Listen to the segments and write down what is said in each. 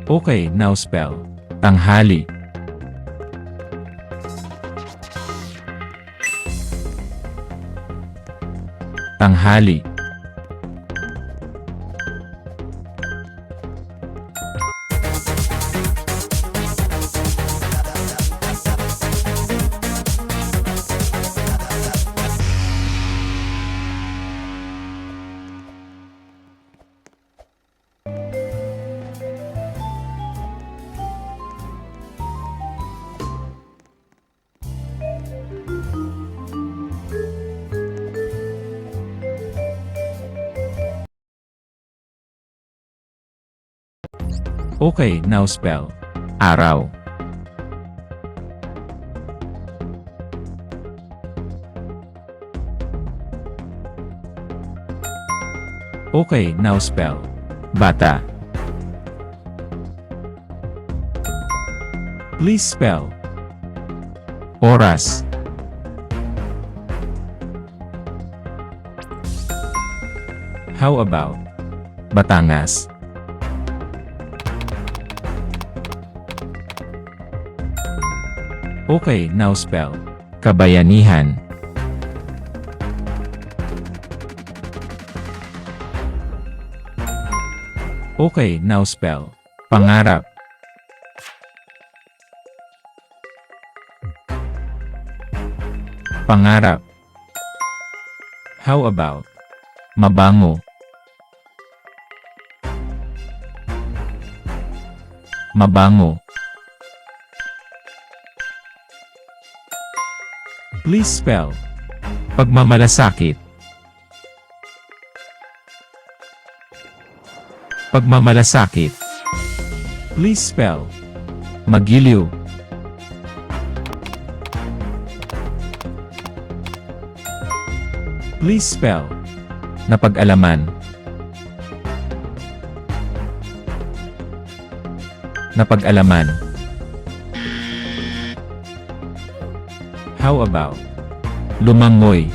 Okay, now spell. Tanghali. Tanghali. Okay, now spell. Araw. Okay, now spell. Bata. Please spell. Oras. How about Batangas? Okay, now spell. Kabayanihan. Okay, now spell. Pangarap. Pangarap. How about mabango? Mabango. Please spell. Pagmamalasakit. Pagmamalasakit. Please spell. Magiliw. Please spell. Napag-alaman. Napag-alaman. How about lumangoy?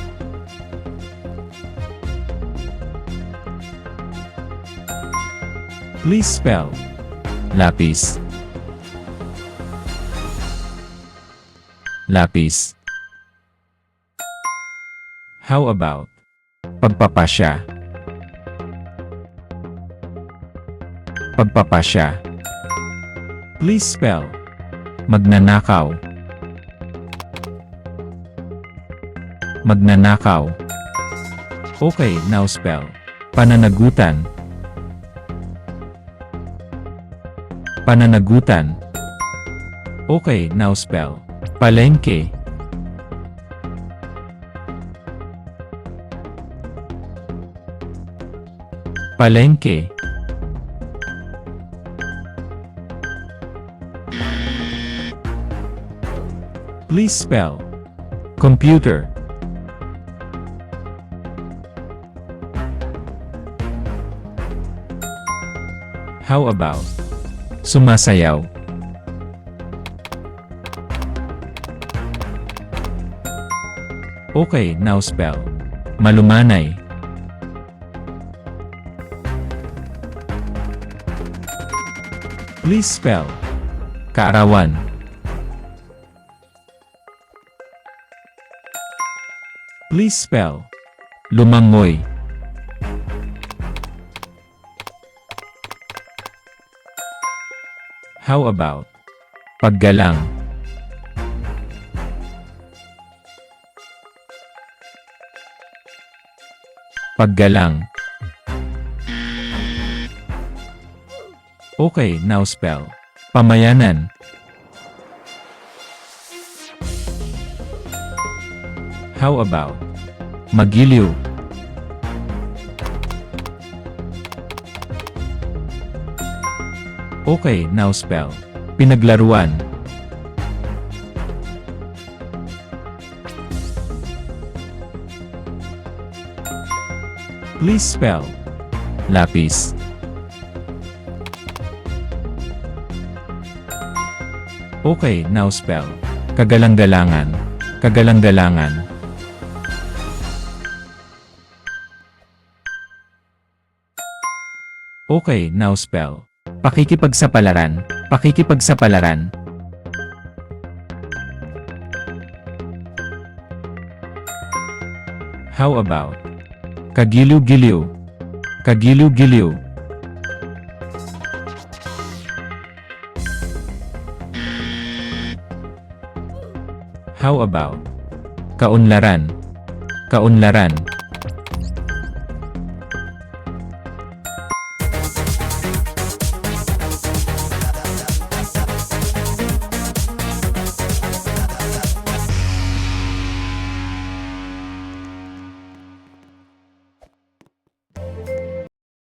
Please spell. Lapis. Lapis. How about pagpapasya? Pagpapasya. Please spell. Magnanakaw. Magnanakaw. Okay, now spell. Pananagutan. Pananagutan. Okay, now spell. Palengke. Palengke. Please spell. Computer. How about sumasayaw? Okay, now spell. Malumanay. Please spell. Kaarawan. Please spell. Lumangoy. How about paggalang? Paggalang. Okay, now spell. Pamayanan. How about magiliw? Okay, now spell. Pinaglaruan. Please spell. Lapis. Okay, now spell. Kagalang-galangan. Kagalang-galangan. Okay, now spell. Pakikipagsapalaran, pakikipagsapalaran. How about? Kagiliw-giliw, kagiliw-giliw. How about? Kaunlaran, kaunlaran.